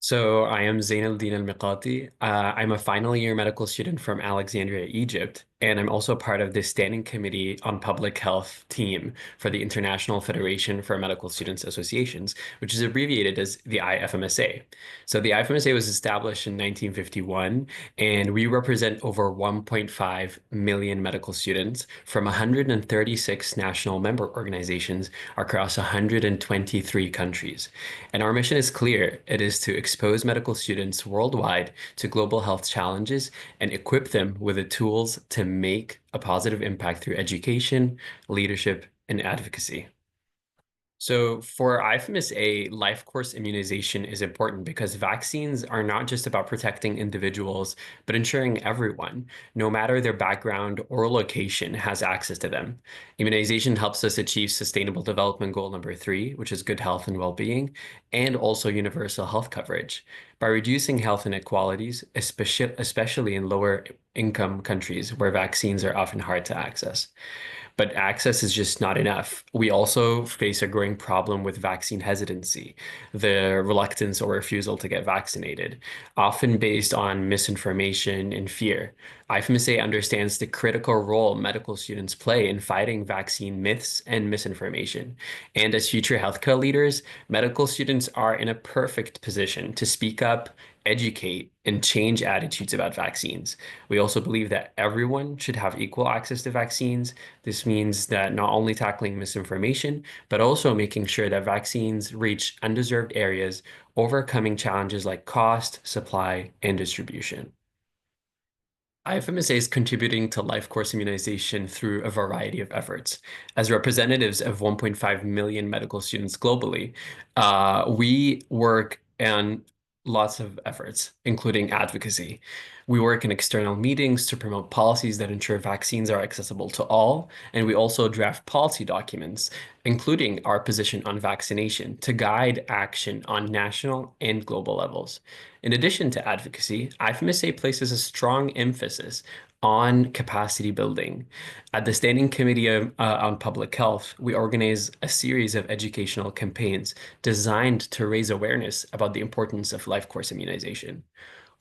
So I am Zeineldin Elmikaty. I'm a final year medical student from Alexandria, Egypt, and I'm also part of the Standing Committee on Public Health team for the International Federation for Medical Students Associations, which is abbreviated as the IFMSA. So the IFMSA was established in 1951, and we represent over 1.5 million medical students from 136 national member organizations across 123 countries. And our mission is clear. It is to expose medical students worldwide to global health challenges and equip them with the tools to make a positive impact through education, leadership, and advocacy. So for IFMSA, life course immunization is important because vaccines are not just about protecting individuals, but ensuring everyone, no matter their background or location, has access to them. Immunization helps us achieve Sustainable Development Goal number 3, which is good health and well-being, and also universal health coverage. By reducing health inequalities, especially in lower income countries where vaccines are often hard to access. But access is just not enough. We also face a growing problem with vaccine hesitancy, the reluctance or refusal to get vaccinated, often based on misinformation and fear. IFMSA understands the critical role medical students play in fighting vaccine myths and misinformation. And as future healthcare leaders, medical students are in a perfect position to speak up, educate, and change attitudes about vaccines. We also believe that everyone should have equal access to vaccines. This means that not only tackling misinformation, but also making sure that vaccines reach undeserved areas, overcoming challenges like cost, supply, and distribution. IFMSA is contributing to life course immunization through a variety of efforts. As representatives of 1.5 million medical students globally, we work on lots of efforts, including advocacy. We work in external meetings to promote policies that ensure vaccines are accessible to all, and we also draft policy documents, including our position on vaccination, to guide action on national and global levels. In addition to advocacy, IFMSA places a strong emphasis on capacity building. At the Standing Committee on Public Health, we organize a series of educational campaigns designed to raise awareness about the importance of life course immunization.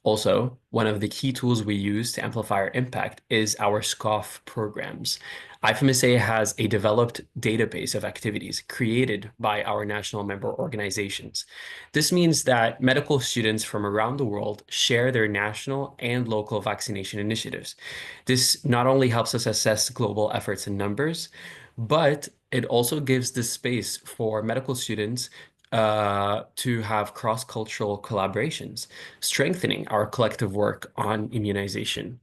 Also, one of the key tools we use to amplify our impact is our SCOPH programs. IFMSA has a developed database of activities created by our national member organizations. This means that medical students from around the world share their national and local vaccination initiatives. This not only helps us assess global efforts and numbers, but it also gives the space for medical students to have cross-cultural collaborations, strengthening our collective work on immunization.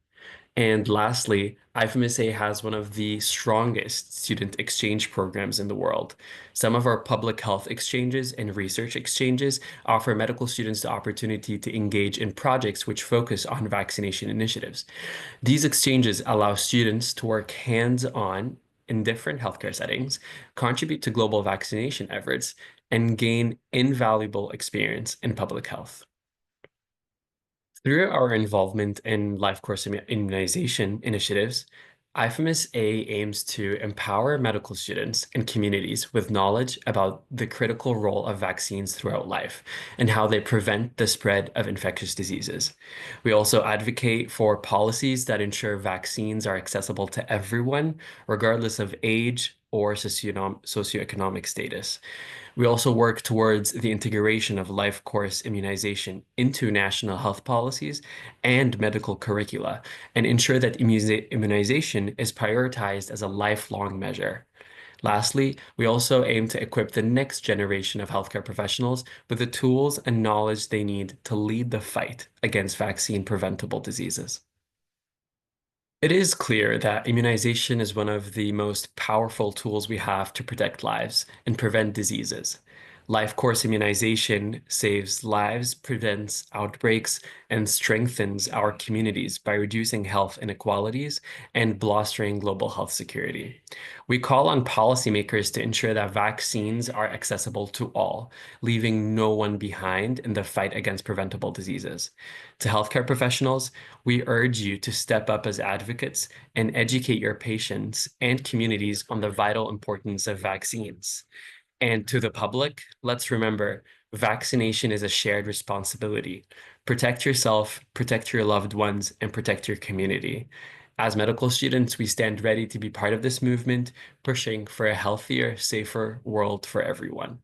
And lastly, IFMSA has one of the strongest student exchange programs in the world. Some of our public health exchanges and research exchanges offer medical students the opportunity to engage in projects which focus on vaccination initiatives. These exchanges allow students to work hands-on in different healthcare settings, contribute to global vaccination efforts, and gain invaluable experience in public health. Through our involvement in life course immunization initiatives, IFMSA aims to empower medical students and communities with knowledge about the critical role of vaccines throughout life and how they prevent the spread of infectious diseases. We also advocate for policies that ensure vaccines are accessible to everyone, regardless of age or socioeconomic status. We also work towards the integration of life course immunization into national health policies and medical curricula, and ensure that immunization is prioritized as a lifelong measure. Lastly, we also aim to equip the next generation of healthcare professionals with the tools and knowledge they need to lead the fight against vaccine-preventable diseases. It is clear that immunization is one of the most powerful tools we have to protect lives and prevent diseases. Life course immunization saves lives, prevents outbreaks, and strengthens our communities by reducing health inequalities and bolstering global health security. We call on policymakers to ensure that vaccines are accessible to all, leaving no one behind in the fight against preventable diseases. To healthcare professionals, we urge you to step up as advocates and educate your patients and communities on the vital importance of vaccines. And to the public, let's remember, vaccination is a shared responsibility. Protect yourself, protect your loved ones, and protect your community. As medical students, we stand ready to be part of this movement, pushing for a healthier, safer world for everyone.